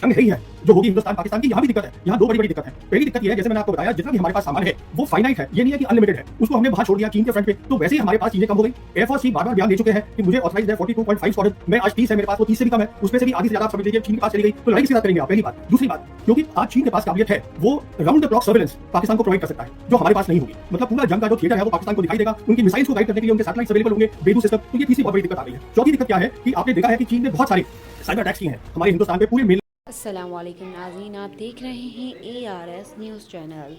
जंग है ही है जो होगी हिंदुस्तान पाकिस्तान की। यहाँ भी दिक्कत है, यहाँ दो बड़ी बड़ी दिक्कत है। पहली दिक्कत ये है, जैसे मैंने आपको बताया, जितना भी हमारे पास सामान है वो फाइनाइट है, ये नहीं है कि अनलिमिटेड है। उसको हमने वहां छोड़ दिया चीन के फ्रंट पे, तो वैसे ही हमारे पास चीजें कम हो गई। एयरफोर्स ही बार-बार बयान दे चुके हैं कि मुझे ऑथराइज्ड है 42.5 स्क्वाड्रन, मैं आज 30 है, मेरे पास वो 30 से भी कम है, उसमें से भी आधी से ज्यादा आप समझ लीजिए चीन के पास चली गई, तो लड़ाई किसके साथ करेंगे आप? पहली बात। दूसरी बात, क्योंकि आज चीन के पास काबिलियत है, वो round the clock surveillance Pakistan को प्रोवाइड कर सकता है, जो हमारे पास नहीं होगी। मतलब पूरा जंग का जो थिएटर है वो पाकिस्तान को दिखाई देगा, उनकी मिसाइल्स को गाइड करने के लिए उनके सैटेलाइट्स अवेलेबल होंगे, बेदू सिस्टम। तो ये तीसरी बहुत बड़ी दिक्कत आ गई है। चौथी दिक्कत क्या है कि आपने देखा है कि चीन ने बहुत सारे साइबर अटैक्स किए हैं हमारे हिंदुस्तान पे पूरे मेन। अस्सलामुअलैकुम नाज़रीन, आप देख रहे हैं ARS न्यूज़ चैनल।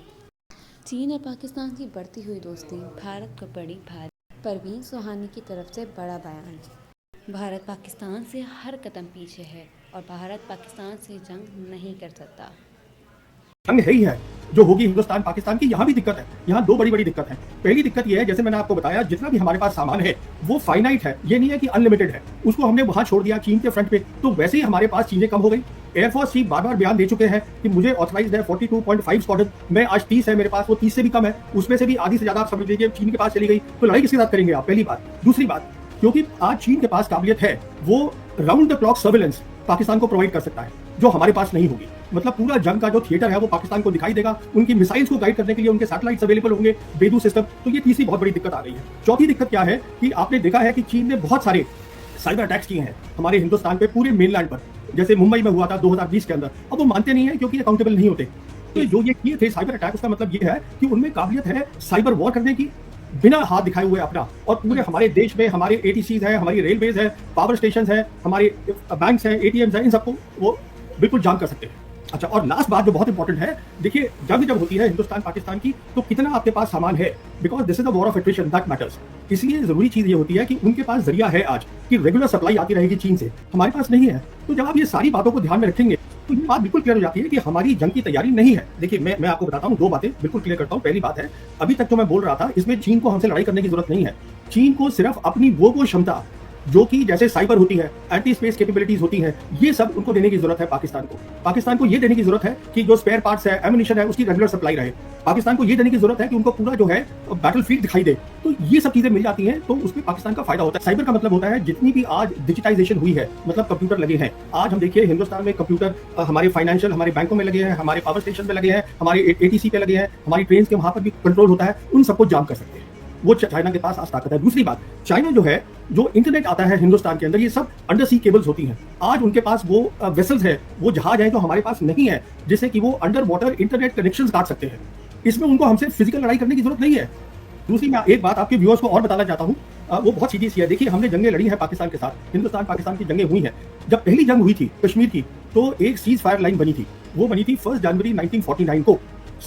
चीन और पाकिस्तान की बढ़ती हुई दोस्ती भारत को पड़ी भारी। परवीन सुहानी की तरफ से बड़ा बयान। भारत पाकिस्तान से हर कदम पीछे है और भारत पाकिस्तान से जंग नहीं कर सकता। जंग है ही है जो होगी हिंदुस्तान पाकिस्तान की। यहाँ भी दिक्कत है, यहाँ दो बड़ी बड़ी दिक्कत है। पहली दिक्कत ये है, जैसे मैंने आपको बताया, जितना भी हमारे पास सामान है वो फाइनाइट है, ये नहीं है कि अनलिमिटेड है। उसको हमने वहां छोड़ दिया चीन के फ्रंट पे, तो वैसे ही हमारे पास चीजें कम हो गई। एयरफोर्स चीफ बार-बार बयान दे चुके हैं कि मुझे ऑथराइज्ड है 42.5 स्क्वाड्रन, मैं आज 30 है, मेरे पास वो 30 से भी कम है, उसमें से भी आधी से ज्यादा आप समझ लीजिए चीन के पास चली गई, तो लड़ाई किसके साथ करेंगे आप? पहली बात। दूसरी बात, क्योंकि आज चीन के पास काबिलियत है, वो round the clock surveillance Pakistan को प्रोवाइड कर सकता है, जो हमारे पास नहीं होगी। मतलब पूरा जंग का जो थिएटर है वो पाकिस्तान को दिखाई देगा, उनकी मिसाइल्स को गाइड करने के लिए उनके सैटेलाइट्स अवेलेबल होंगे, बेदू सिस्टम। तो ये तीसरी बहुत बड़ी दिक्कत आ गई है। चौथी दिक्कत क्या है कि आपने देखा है कि चीन ने बहुत सारे साइबर अटैक्स किए हैं हमारे हिंदुस्तान पे पूरे मेनलैंड पर, जैसे मुंबई में हुआ था 2020 के अंदर। अब वो मानते नहीं है क्योंकि अकाउंटेबल नहीं होते। तो जो ये किए थे साइबर अटैक, उसका मतलब ये है कि उनमें काबिलियत है साइबर वॉर करने की, बिना हाथ दिखाए हुए अपना। और पूरे हमारे देश में हमारे एटीसीज है, हमारी रेलवेज है, पावर स्टेशन है, हमारे बैंक्स है, एटीएम्स है, इन सबको वो बिल्कुल जाम कर सकते हैं। अच्छा, और लास्ट बात जो बहुत इंपॉर्टेंट है, देखिए जंग जब होती है हिंदुस्तान पाकिस्तान की, तो कितना आपके पास सामान है, because this is the war of attrition that matters. इसलिए जरूरी चीज ये होती है कि उनके पास जरिया है आज कि रेगुलर सप्लाई आती रहेगी चीन से, हमारे पास नहीं है। तो जब आप ये सारी बातों को ध्यान में रखेंगे तो ये बात बिल्कुल क्लियर हो जाती है कि हमारी जंग की तैयारी नहीं है। देखिए मैं आपको बताता हूँ, दो बातें बिल्कुल क्लियर करता हूँ। पहली बात है, अभी तक जो मैं बोल रहा था, इसमें चीन को हमसे लड़ाई करने की जरूरत नहीं है। चीन को सिर्फ अपनी वो क्षमता जो कि जैसे साइबर होती है, एंटी स्पेस कैपेबिलिटीज होती हैं, ये सब उनको देने की जरूरत है पाकिस्तान को। पाकिस्तान को ये देने की जरूरत है कि जो स्पेयर पार्ट्स है, एम्युनिशन है, उसकी रेगुलर सप्लाई रहे। पाकिस्तान को ये देने की जरूरत है कि उनको पूरा जो है बैटलफील्ड दिखाई दे। तो ये सब चीजें मिल जाती हैं तो उसमें पाकिस्तान का फायदा होता है। साइबर का मतलब होता है जितनी भी आज डिजिटाइजेशन हुई है, मतलब कंप्यूटर लगे हैं। आज हम देखिए हिंदुस्तान में कंप्यूटर हमारे फाइनेंशियल, हमारे बैंकों में लगे हैं, हमारे पावर स्टेशन पे लगे हैं, हमारे एटीसी पे लगे हैं, हमारी ट्रेन के वहां पर भी कंट्रोल होता है। उन सबको जाम कर सकते हैं, वो चाइना के पास आज ताकत है। दूसरी बात, चाइना जो है, जो इंटरनेट आता है हिंदुस्तान के अंदर, ये सब अंडर सी केबल्स होती हैं। आज उनके पास वो वेसल्स है, वो जहाज है जो हमारे पास नहीं है, जिससे कि वो अंडर वाटर इंटरनेट कनेक्शंस काट सकते हैं। इसमें उनको हमसे फिजिकल लड़ाई करने की जरूरत नहीं है। दूसरी, मैं एक बात आपके व्यूअर्स को और बताना चाहता हूँ, वो बहुत सीधी सी है। देखिए, हमने जंगें लड़ी है पाकिस्तान के साथ, हिंदुस्तान पाकिस्तान की जंगें हुई हैं। जब पहली जंग हुई थी कश्मीर की, तो एक सीज फायर लाइन बनी थी, वो बनी थी 1 जनवरी 1949 को।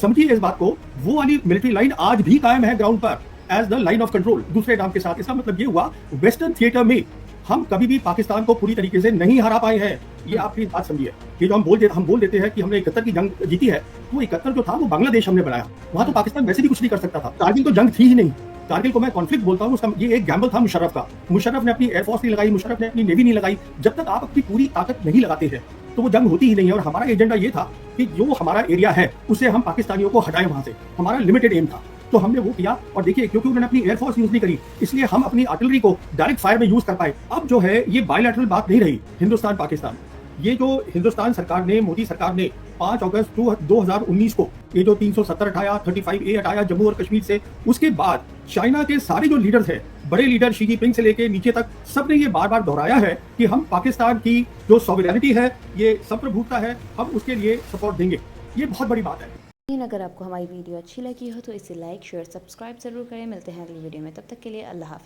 समझिए इस बात को, वो वाली मिलिट्री लाइन आज भी कायम है ग्राउंड पर as the line of control, दूसरे नाम के साथ। इसका मतलब ये हुआ, वेस्टर्न थिएटर में हम कभी भी पाकिस्तान को पूरी तरीके से नहीं हरा पाए हैं। ये आप प्लीज बात समझिए। ये जो हम बोल देते हैं कि हमने 71 की जंग जीती है, वो 71 जो था वो बांग्लादेश हमने बनाया। वहां तो पाकिस्तान वैसे भी कुछ नहीं कर सकता था। कारगिल तो जंग थी ही नहीं। कारगिल को मैं कॉन्फ्लिक्ट बोलता हूँ, उसका ये एक गैम्बल था मुशर्रफ का। मुशर्रफ ने अपनी एयरफोर्स नहीं लगाई, मुशर्रफ ने अपनी नेवी नहीं लगाई। जब तक आप अपनी पूरी ताकत नहीं लगाते हैं तो वो जंग होती ही नहीं है। और हमारा एजेंडा ये था कि जो हमारा एरिया है उसे हम पाकिस्तानियों को हटाएं वहां से, हमारा लिमिटेड एम था। तो हमने वो किया। और देखिए, क्योंकि उन्होंने अपनी एयरफोर्स यूज नहीं करी, इसलिए हम अपनी आर्टिलरी को डायरेक्ट फायर में यूज कर पाए। अब जो है ये बायलैटरल बात नहीं रही हिंदुस्तान पाकिस्तान। ये जो हिंदुस्तान सरकार ने, मोदी सरकार ने 5 अगस्त 2019 को ये जो 370 हटाया, 35A हटाया जम्मू और कश्मीर से, उसके बाद चाइना के सारे जो लीडर्स हैं, बड़े लीडर शी जिनपिंग से लेके नीचे तक, सबने ये बार बार दोहराया है कि हम पाकिस्तान की जो सॉवरेनिटी है, ये संप्रभुता है, हम उसके लिए सपोर्ट देंगे। ये बहुत बड़ी बात है। अगर आपको हमारी वीडियो अच्छी लगी हो तो इसे लाइक, शेयर, सब्सक्राइब जरूर करें। मिलते हैं अगली वीडियो में, तब तक के लिए अल्लाह हाफ़िज़।